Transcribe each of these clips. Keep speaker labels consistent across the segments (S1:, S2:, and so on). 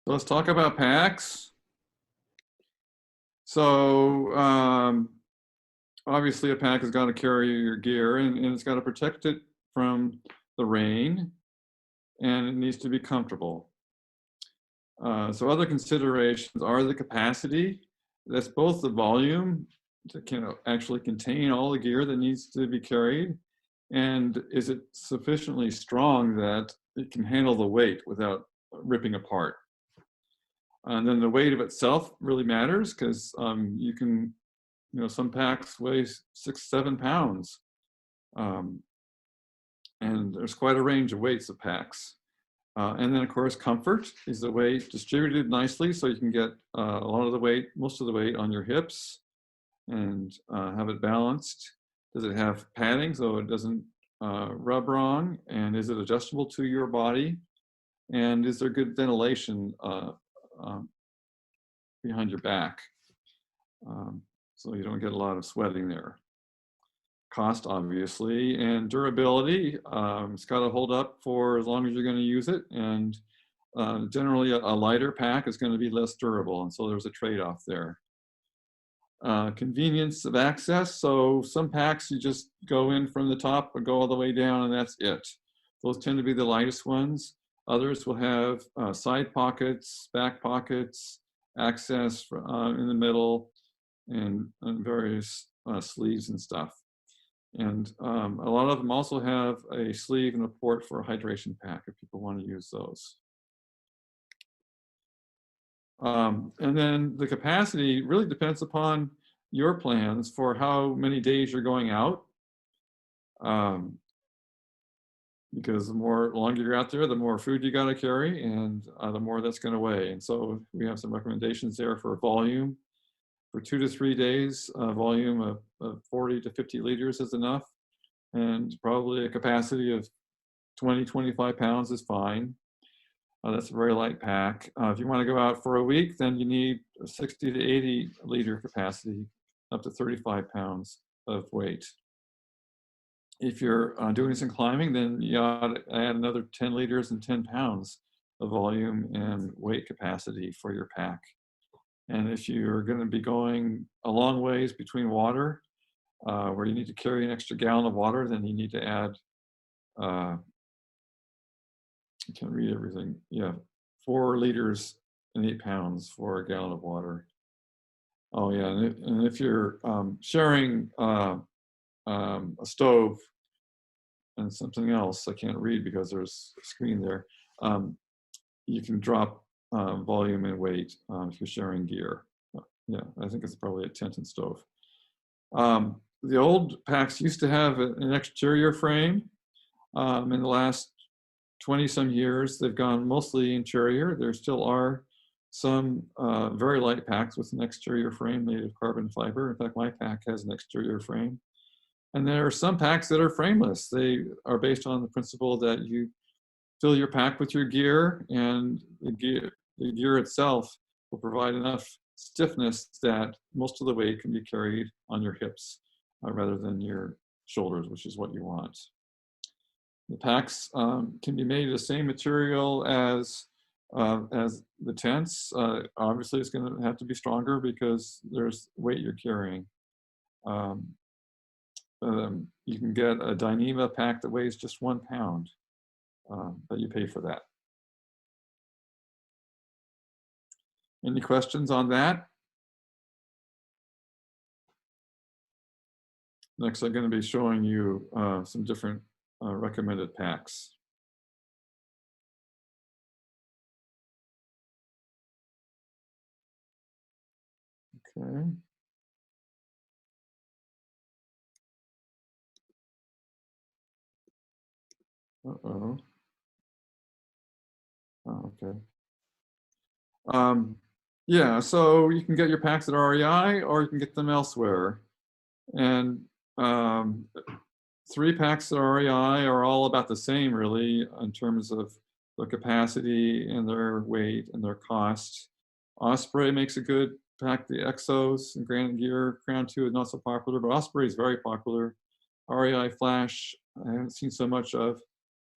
S1: So let's talk about packs. So obviously a pack has got to carry your gear and it's got to protect it from the rain, and it needs to be comfortable. So other considerations are the capacity. That's both the volume to actually contain all the gear that needs to be carried, and is it sufficiently strong that it can handle the weight without ripping apart. And then the weight of itself really matters, because you can, some packs weigh 6-7 pounds. And there's quite a range of weights of packs. And then of course, comfort. Is the weight distributed nicely so you can get a lot of the weight, most of the weight on your hips, and have it balanced? Does it have padding so it doesn't rub wrong? And is it adjustable to your body? And is there good ventilation behind your back, so you don't get a lot of sweating there? Cost, obviously, and durability. It's got to hold up for as long as you're going to use it, and generally a lighter pack is going to be less durable, and so there's a trade-off there. Convenience of access. So some packs you just go in from the top and go all the way down, and that's it. Those tend to be the lightest ones. Others will have side pockets, back pockets, access in the middle, and various sleeves and stuff. And a lot of them also have a sleeve and a port for a hydration pack if people want to use those. And then the capacity really depends upon your plans for how many days you're going out. Because the longer you're out there, the more food you got to carry, and the more that's going to weigh. And so we have some recommendations there for volume. For 2 to 3 days, volume of 40 to 50 liters is enough. And probably a capacity of 20-25 pounds is fine. That's a very light pack. If you want to go out for a week, then you need a 60 to 80 liter capacity, up to 35 pounds of weight. If you're doing some climbing, then you ought to add another 10 liters and 10 pounds of volume and weight capacity for your pack. And if you're going to be going a long ways between water, where you need to carry an extra gallon of water, then you need to add, I can't read everything. Yeah, 4 liters and 8 pounds for a gallon of water. Oh yeah, and if you're sharing a stove and something else, I can't read because there's a screen there, you can drop volume and weight if you're sharing gear. Yeah, I think it's probably a tent and stove. The old packs used to have an exterior frame. In the last 20-some years, they've gone mostly interior. There still are some very light packs with an exterior frame made of carbon fiber. In fact, my pack has an exterior frame. And there are some packs that are frameless. They are based on the principle that you fill your pack with your gear, and the gear itself will provide enough stiffness that most of the weight can be carried on your hips rather than your shoulders, which is what you want. The packs can be made of the same material as the tents. Obviously, it's going to have to be stronger because there's weight you're carrying. You can get a Dyneema pack that weighs just 1 pound, but you pay for that. Any questions on that? Next, I'm going to be showing you some different recommended packs. Okay. Uh-oh. Oh, okay. Yeah, so you can get your packs at REI or you can get them elsewhere. And 3 packs at REI are all about the same, really, in terms of their capacity and their weight and their cost. Osprey makes a good pack. The Exos and Granite Gear Crown 2 is not so popular, but Osprey is very popular. REI Flash, I haven't seen so much of.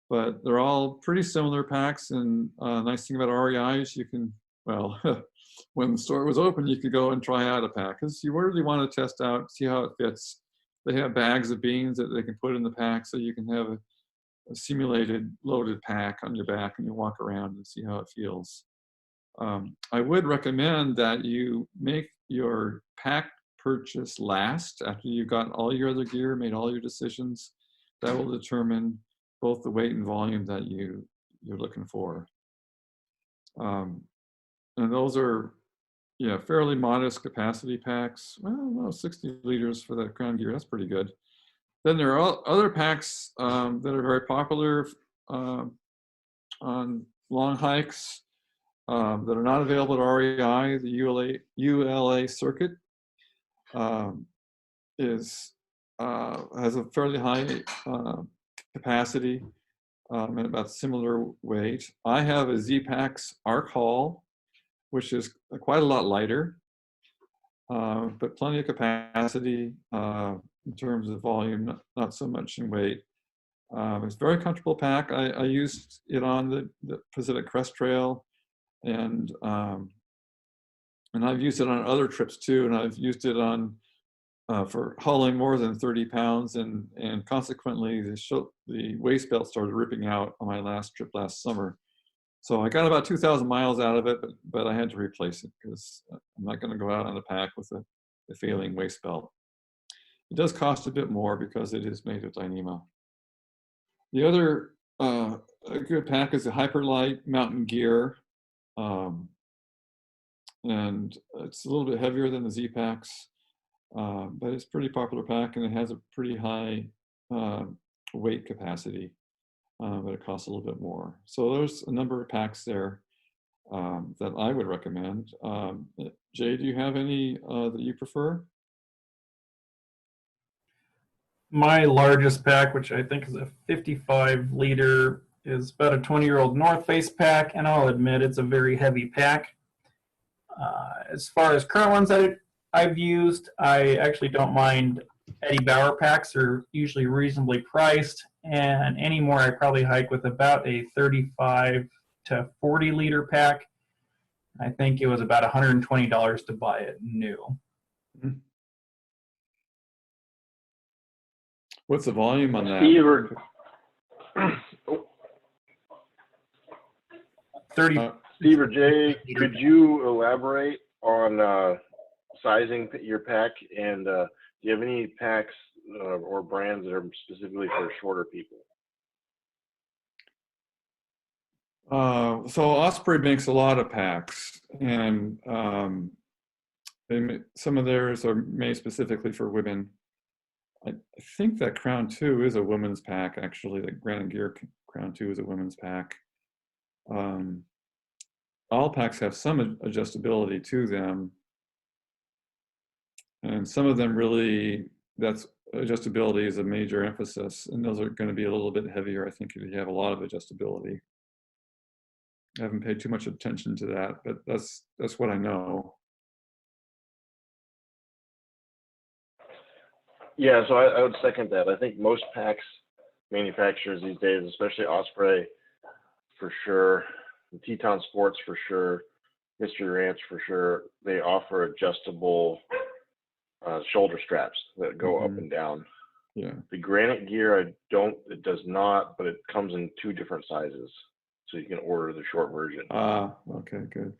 S1: but they're all pretty similar packs. And nice thing about REI is you can, well, when the store was open, you could go and try out a pack because you really want to test out, see how it fits. They have bags of beans that they can put in the pack, so you can have a simulated loaded pack on your back and you walk around and see how it feels. I would recommend that you make your pack purchase last after you've got all your other gear, made all your decisions. That will determine both the weight and volume that you're looking for. And those are, yeah, fairly modest capacity packs. Well, 60 liters for that crown gear, that's pretty good. Then there are other packs that are very popular on long hikes that are not available at REI. The ULA circuit has a fairly high capacity and about similar weight. I have a Z-Packs Arc Haul, which is quite a lot lighter, but plenty of capacity in terms of volume, not so much in weight. It's a very comfortable pack. I used it on the Pacific Crest Trail, and I've used it on other trips too, and I've used it on for hauling more than 30 pounds, and consequently the waist belt started ripping out on my last trip last summer. So I got about 2,000 miles out of it, but I had to replace it because I'm not going to go out on a pack with a failing waist belt. It does cost a bit more because it is made of Dyneema. The other a good pack is a Hyperlight Mountain Gear, and it's a little bit heavier than the Z-Packs, but it's a pretty popular pack, and it has a pretty high weight capacity, but it costs a little bit more. So there's a number of packs there that I would recommend. Jay, do you have any that you prefer?
S2: My largest pack, which I think is a 55 liter, is about a 20-year-old North Face pack, and I'll admit it's a very heavy pack. As far as current ones that I've used, I actually don't mind Eddie Bauer packs. Are usually reasonably priced, and anymore I probably hike with about a 35 to 40 liter pack. I think it was about $120 to buy it new.
S1: Mm-hmm. What's the volume on that?
S3: Steve or Jay, could you elaborate on sizing your pack, and do you have any packs or brands that are specifically for shorter people?
S1: So Osprey makes a lot of packs, and some of theirs are made specifically for women. I think that Crown 2 is a women's pack, actually. The Ghan and Jay Crown 2 is a women's pack. All packs have some adjustability to them, and some of them really, that's adjustability is a major emphasis, and those are going to be a little bit heavier, I think, if you have a lot of adjustability. I haven't paid too much attention to that, but that's what I know.
S3: Yeah, so I would second that. I think most packs manufacturers these days, especially Osprey for sure, Teton Sports for sure, Mystery Ranch for sure, they offer adjustable shoulder straps that go up and down.
S1: Yeah.
S3: The Granite Gear, it does not, but it comes in 2 different sizes. So you can order the short version.
S1: Okay, good.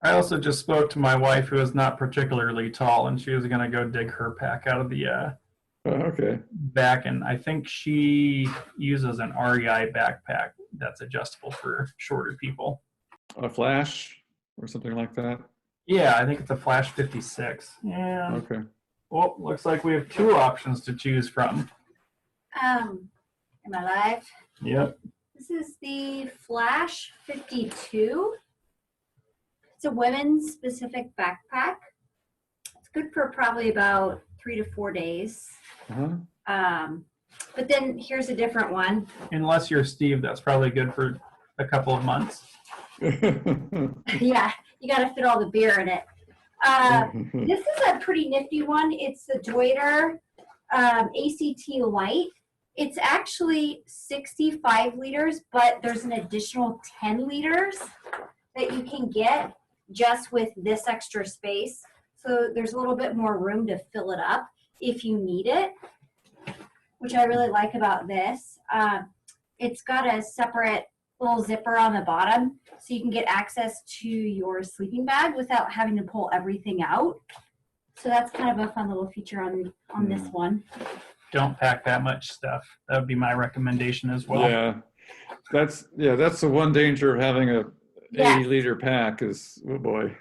S2: I also just spoke to my wife, who is not particularly tall, and she was going to go dig her pack out of the
S1: okay.
S2: back, and I think she uses an REI backpack that's adjustable for shorter people.
S1: A Flash or something like that?
S2: Yeah, I think it's a Flash 56. Yeah.
S1: Okay.
S2: Well, looks like we have 2 options to choose from.
S4: Am I live?
S2: Yep.
S4: This is the Flash 52. It's a women's specific backpack. It's good for probably about 3 to 4 days. But then here's a different one.
S2: Unless you're Steve, that's probably good for a couple of months.
S4: Yeah, you got to fit all the beer in it. This is a pretty nifty one. It's the Deuter ACT Light. It's actually 65 liters, but there's an additional 10 liters that you can get just with this extra space. So there's a little bit more room to fill it up if you need it, which I really like about this. It's got a separate little zipper on the bottom, so you can get access to your sleeping bag without having to pull everything out. So that's kind of a fun little feature on this one.
S2: Don't pack that much stuff. That would be my recommendation as well.
S1: Yeah, that's the one danger of having a 80-liter pack is, oh boy.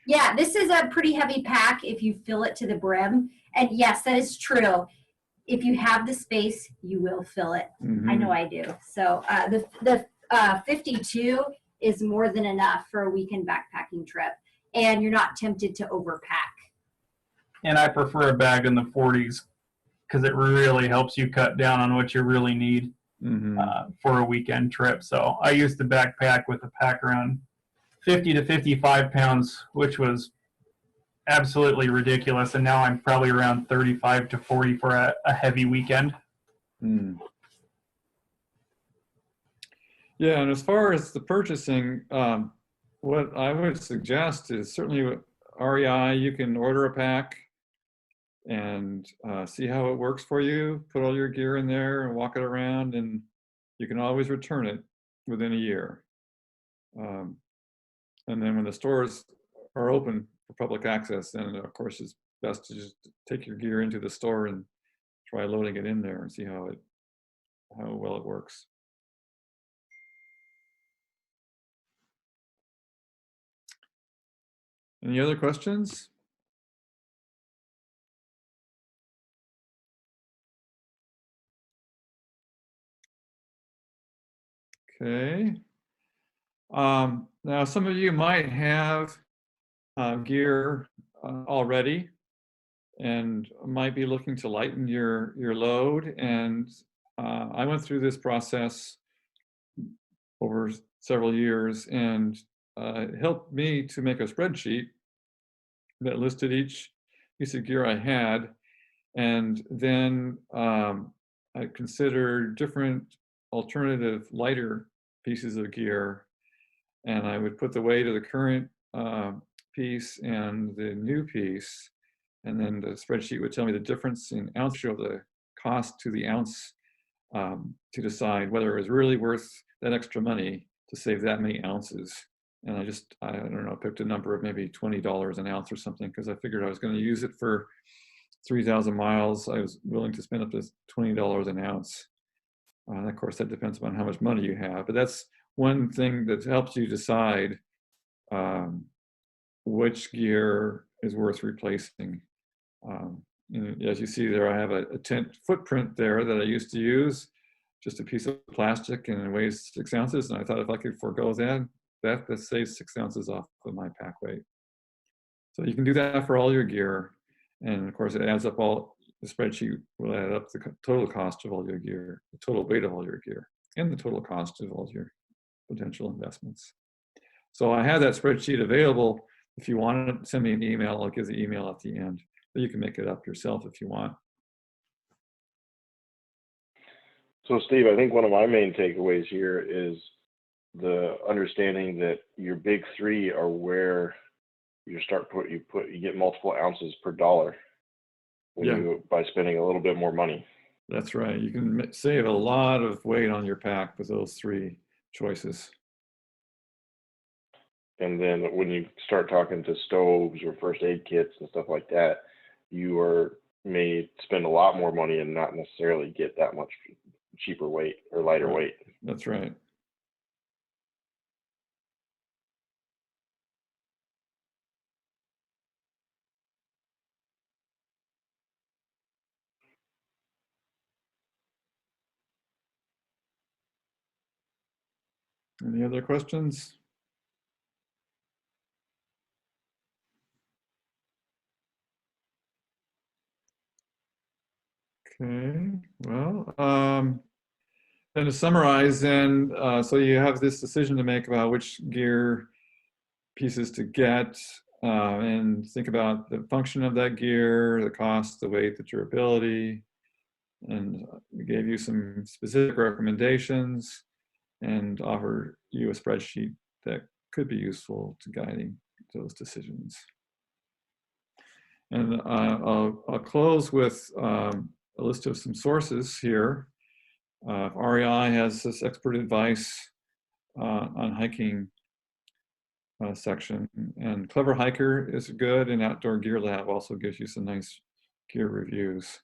S4: Yeah, this is a pretty heavy pack if you fill it to the brim. And yes, that is true. If you have the space, you will fill it.
S1: Mhm.
S4: I know I do. So the 52 is more than enough for a weekend backpacking trip. And you're not tempted to overpack.
S2: And I prefer a bag in the 40s because it really helps you cut down on what you really need for a weekend trip. So I used to backpack with a pack around 50 to 55 pounds, which was absolutely ridiculous. And now I'm probably around 35 to 40 for a heavy weekend.
S1: Mm. Yeah, and as far as the purchasing, what I would suggest is certainly REI, you can order a pack and see how it works for you, put all your gear in there and walk it around, and you can always return it within a year. And then when the stores are open for public access, then of course it's best to just take your gear into the store and try loading it in there and see how well it works. Any other questions? Okay. Now, some of you might have gear already and might be looking to lighten your load. And I went through this process over several years, and it helped me to make a spreadsheet that listed each piece of gear I had. And then I considered different alternative lighter pieces of gear, and I would put the weight of the current piece and the new piece, and then the spreadsheet would tell me the difference in ounce, show the cost to the ounce, to decide whether it was really worth that extra money to save that many ounces. And I don't know, picked a number of maybe $20 an ounce or something, because I figured I was going to use it for 3,000 miles. I was willing to spend up to $20 an ounce. And of course, that depends upon how much money you have. But that's one thing that helps you decide which gear is worth replacing. As you see there, I have a tent footprint there that I used to use, just a piece of plastic, and it weighs 6 ounces. And I thought if I could forego that saves 6 ounces off of my pack weight. So you can do that for all your gear. And of course, it adds up the spreadsheet will add up the total cost of all your gear, the total weight of all your gear, and the total cost of all your potential investments. So I have that spreadsheet available. If you want to send me an email, I'll give the email at the end. But you can make it up yourself if you want.
S3: So Steve, I think one of my main takeaways here is the understanding that your big three are where you get multiple ounces per dollar by spending a little bit more money.
S1: That's right. You can save a lot of weight on your pack with those 3 choices.
S3: And then when you start talking to stoves or first aid kits and stuff like that, you may spend a lot more money and not necessarily get that much cheaper weight or lighter weight.
S1: That's right. Any other questions? Okay, well, and to summarize then, so you have this decision to make about which gear pieces to get, and think about the function of that gear, the cost, the weight, the durability, And we gave you some specific recommendations and offer you a spreadsheet that could be useful to guiding those decisions. And I'll close with a list of some sources here. REI has this expert advice on hiking section, and Clever Hiker is good, and Outdoor Gear Lab also gives you some nice gear reviews.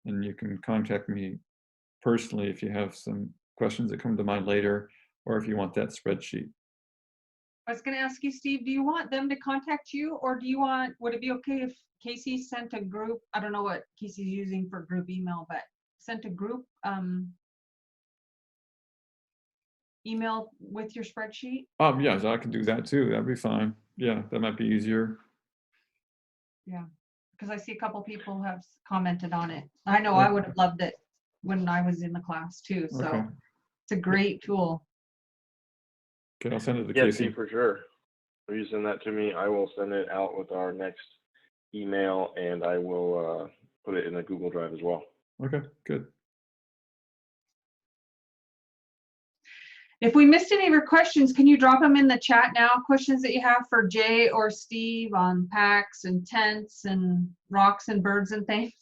S1: And you can contact me personally if you have some questions that come to mind later, or if you want that spreadsheet.
S5: I was going to ask you, Steve, do you want them to contact you, or do you want, would it be okay if Casey sent a group, I don't know what Casey's using for group email, but sent a group email with your spreadsheet?
S1: Yeah, so I can do that too. That'd be fine. Yeah, that might be easier.
S5: Yeah, because I see a couple people have commented on it. I know I would have loved it when I was in the class too. So
S1: Okay.
S5: it's a great tool.
S1: Okay, I'll send it to
S3: Yeah,
S1: Casey.
S3: Steve, for sure. If you send that to me, I will send it out with our next email, and I will put it in a Google Drive as well.
S1: Okay, good.
S5: If we missed any of your questions, can you drop them in the chat now? Questions that you have for Jay or Steve on packs and tents and rocks and birds and things.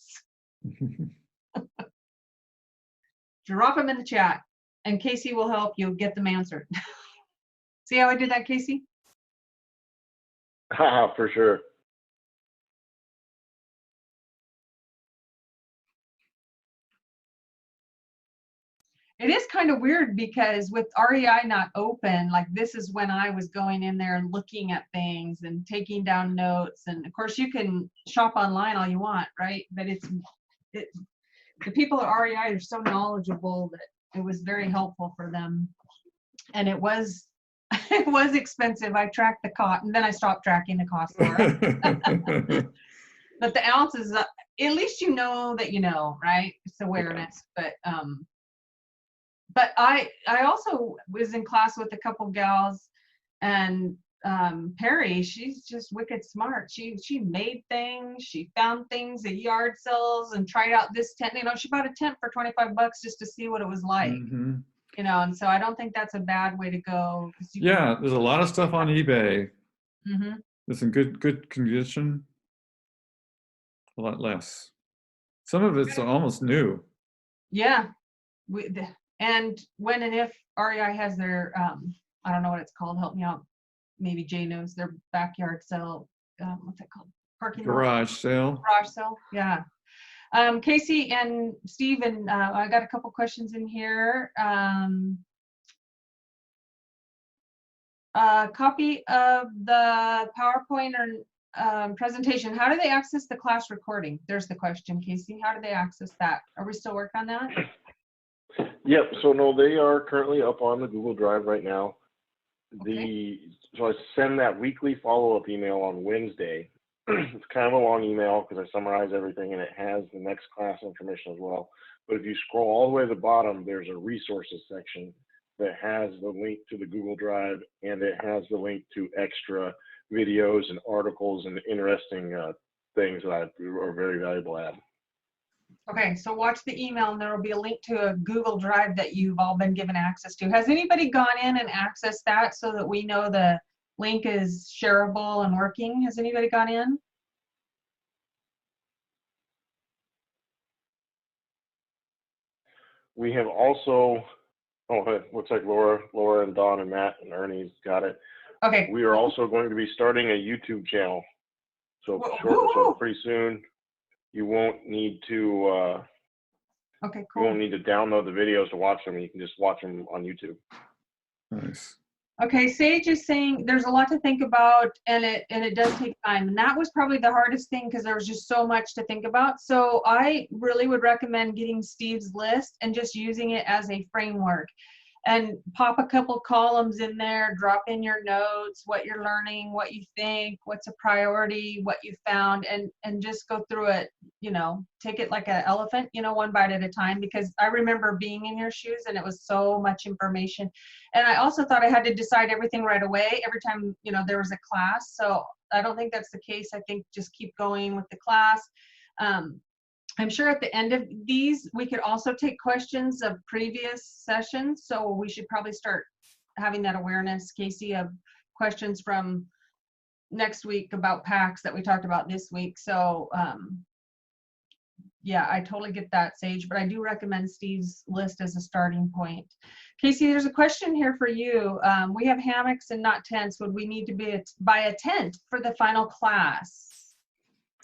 S5: Drop them in the chat, and Casey will help you get them answered. See how I did that, Casey?
S3: For sure.
S5: It is kind of weird because with REI not open, like this is when I was going in there and looking at things and taking down notes. And of course you can shop online all you want, right? But the people at REI are so knowledgeable that it was very helpful for them. And it was expensive. I tracked the cost, and then I stopped tracking the cost for it. But the ounces, at least you know that you know, right? It's awareness. But I also was in class with a couple gals, and Perry, she's just wicked smart. She made things, she found things at yard sales and tried out this tent. You know, she bought a tent for $25 just to see what it was like.
S1: Mm-hmm.
S5: You know, and so I don't think that's a bad way to go.
S1: Yeah, there's a lot of stuff on eBay.
S5: Mm-hmm.
S1: It's in good condition. A lot less. Some of it's almost new.
S5: Yeah. And when and if REI has their, I don't know what it's called, help me out. Maybe Jay knows, their backyard sale, what's it called? Parking lot?
S1: Garage sale.
S5: Garage sale, yeah. Casey and Steve, and I got a couple questions in here. Copy of the PowerPoint or presentation. How do they access the class recording? There's the question, Casey. How do they access that? Are we still working on that?
S3: Yep. So no, they are currently up on the Google Drive right now.
S5: Okay.
S3: So I send that weekly follow-up email on Wednesday. It's kind of a long email because I summarize everything, and it has the next class information as well. But if you scroll all the way to the bottom, there's a resources section that has the link to the Google Drive, and it has the link to extra videos and articles and interesting things that are very valuable at.
S5: Okay, so watch the email, and there will be a link to a Google Drive that you've all been given access to. Has anybody gone in and accessed that so that we know the link is shareable and working? Has anybody gone in?
S3: We have also, it looks like Laura and Don and Matt and Ernie's got it.
S5: Okay.
S3: We are also going to be starting a YouTube channel. So, so pretty soon you won't need to
S5: Okay,
S3: you
S5: cool.
S3: won't need to download the videos to watch them. You can just watch them on YouTube.
S1: Nice.
S5: Okay, Sage is saying there's a lot to think about, and it does take time. And that was probably the hardest thing because there was just so much to think about. So I really would recommend getting Steve's list and just using it as a framework. And pop a couple columns in there, drop in your notes, what you're learning, what you think, what's a priority, what you found, and just go through it, you know, take it like an elephant, you know, one bite at a time, because I remember being in your shoes and it was so much information. And I also thought I had to decide everything right away every time, you know, there was a class. So I don't think that's the case. I think just keep going with the class. I'm sure at the end of these, we could also take questions of previous sessions. So we should probably start having that awareness, Casey, of questions from next week about packs that we talked about this week. So yeah, I totally get that, Sage, but I do recommend Steve's list as a starting point. Casey, there's a question here for you. We have hammocks and not tents. Would we need to buy a tent for the final class?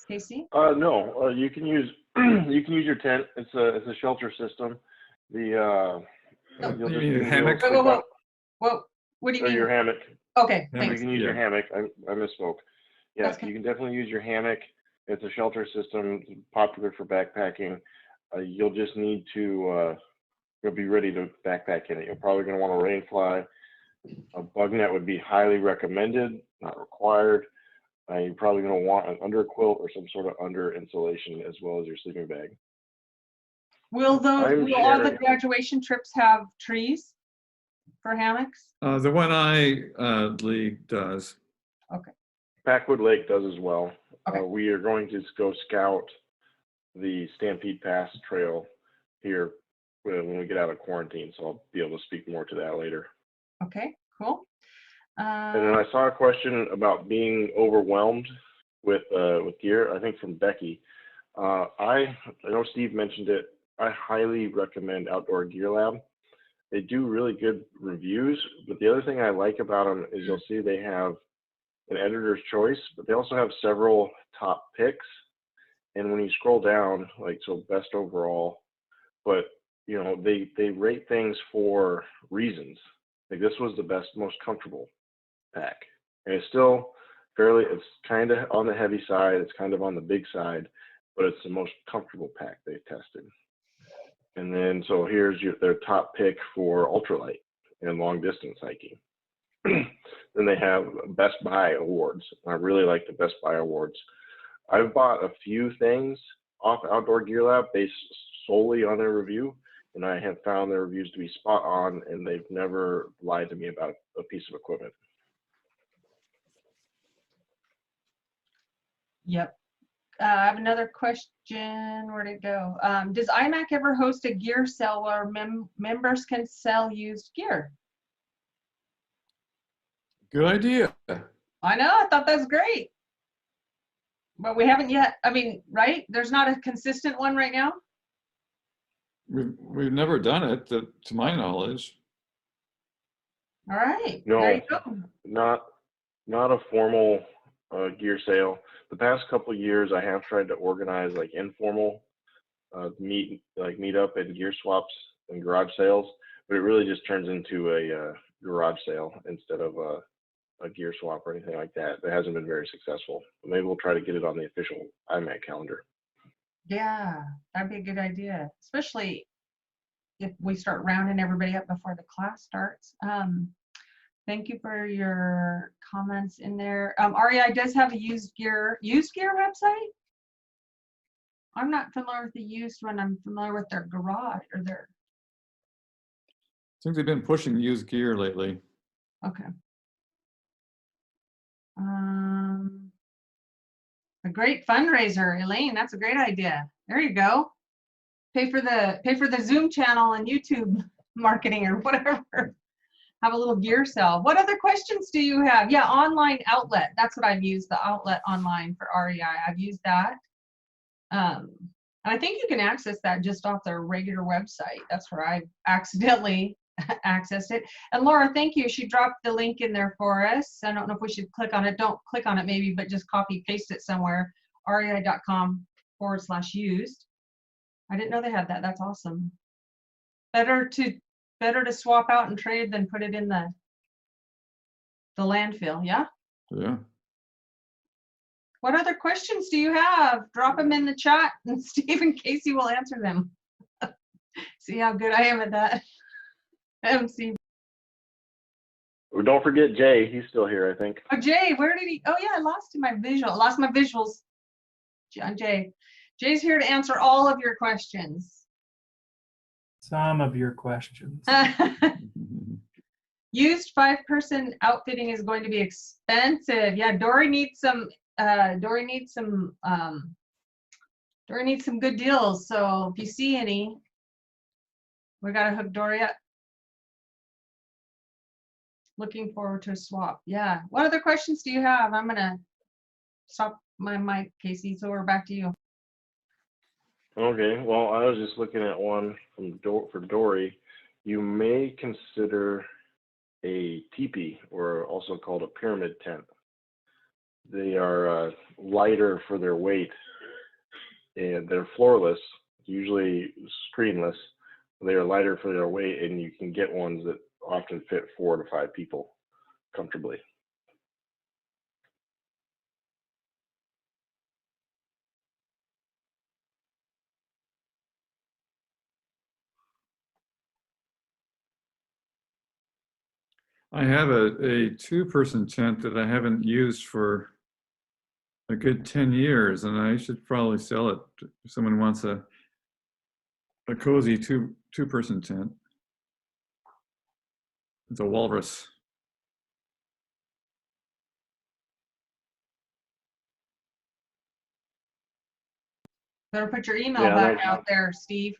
S5: Casey?
S3: No, you can use you can use your tent. It's a shelter system. The you'll
S1: You mean a
S3: be
S1: hammock?
S3: able to
S5: Whoa,
S3: sleep
S5: whoa,
S3: out-
S5: what do you
S3: or
S5: mean?
S3: your hammock.
S5: Okay,
S1: Hammock.
S3: You
S5: thanks.
S3: can use your
S1: Yeah.
S3: hammock. I misspoke. Yeah,
S5: That's okay.
S3: you can definitely use your hammock. It's a shelter system, popular for backpacking. You'll just need to you'll be ready to backpack in it. You're probably going to want a rain fly. A bug net would be highly recommended, not required. You're probably going to want an under quilt or some sort of under insulation as well as your sleeping bag.
S5: Will all the
S3: sharing-
S5: graduation trips have trees for hammocks?
S1: The one I league does.
S3: Packwood Lake does as well.
S5: Okay.
S3: We are going to go scout the Stampede Pass trail here when we get out of quarantine, so I'll be able to speak more to that later.
S5: Okay, cool.
S3: And then I saw a question about being overwhelmed with gear, I think from Becky. I know Steve mentioned it. I highly recommend Outdoor Gear Lab. They do really good reviews, but the other thing I like about them is you'll see they have an editor's choice, but they also have several top picks. And when you scroll down, like, so best overall, but you know, they rate things for reasons. Like, this was the best, most comfortable pack. And it's still it's kind of on the heavy side, it's kind of on the big side, but it's the most comfortable pack they've tested. And then, so here's their top pick for ultralight and long distance hiking. Then they have Best Buy awards. I really like the Best Buy awards. I've bought a few things off Outdoor Gear Lab based solely on their review, and I have found their reviews to be spot on, and they've never lied to me about a piece of equipment.
S5: Yep. I have another question. Where'd it go? Does IMAC ever host a gear sale where members can sell used gear?
S1: Good idea.
S5: I know, I thought that's great. But we haven't yet, I mean, right? There's not a consistent one right now?
S1: We've never done it, to my knowledge.
S5: All right,
S3: No.
S5: there you go.
S3: Not a formal gear sale. The past couple of years, I have tried to organize like informal meetup and gear swaps and garage sales, but it really just turns into a garage sale instead of a gear swap or anything like that. That hasn't been very successful. But maybe we'll try to get it on the official IMAC calendar.
S5: Yeah, that'd be a good idea, especially if we start rounding everybody up before the class starts. Thank you for your comments in there. REI does have a used gear website. I'm not familiar with the used one. I'm familiar with their garage or their.
S1: I think they've been pushing used gear lately.
S5: Okay. A great fundraiser, Elaine. That's a great idea. There you go. Pay for the Zoom channel and YouTube marketing or whatever. Have a little gear sale. What other questions do you have? Yeah, online outlet. That's what I've used, the outlet online for REI. I've used that. And I think you can access that just off their regular website. That's where I accidentally accessed it. And Laura, thank you. She dropped the link in there for us. I don't know if we should click on it. Don't click on it maybe, but just copy paste it somewhere. rei.com/used. I didn't know they had that. That's awesome. Better to swap out and trade than put it in the landfill. Yeah.
S1: Yeah.
S5: What other questions do you have? Drop them in the chat and Steve and Casey will answer them. See how good I am at that. MC.
S3: Don't forget Jay. He's still here, I think.
S5: Oh, Jay, where did he? Oh, yeah, I lost my visuals. John Jay. Jay's here to answer all of your questions.
S2: Some of your questions.
S5: Used 5-person outfitting is going to be expensive. Yeah, Dory needs some Dory needs some good deals, so if you see any, we gotta hook Dory up. Looking forward to a swap. Yeah. What other questions do you have? I'm gonna stop my mic, Casey, so we're back to you.
S3: Okay, well, I was just looking at one for Dory. You may consider a teepee, or also called a pyramid tent. They are lighter for their weight, and they're floorless, usually screenless. They are lighter for their weight, and you can get ones that often fit 4 to 5 people comfortably.
S1: I have a 2-person tent that I haven't used for a good 10 years, and I should probably sell it if someone wants a cozy two-person tent. It's a walrus.
S5: Better put your email
S3: Yeah,
S5: back
S3: that's-
S5: out there, Steve.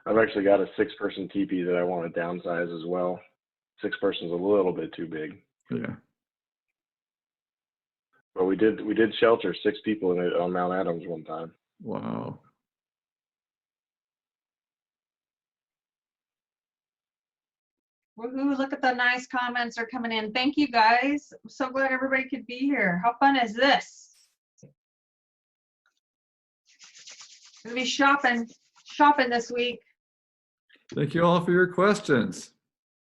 S3: I've actually got a 6-person teepee that I want to downsize as well. 6 persons a little bit too big,
S1: Yeah.
S3: but we did shelter 6 people in it on Mount Adams one time.
S1: Wow.
S5: Woohoo, look at the nice comments are coming in. Thank you guys. I'm so glad everybody could be here. How fun is this? Gonna be shopping this week.
S1: Thank you all for your questions.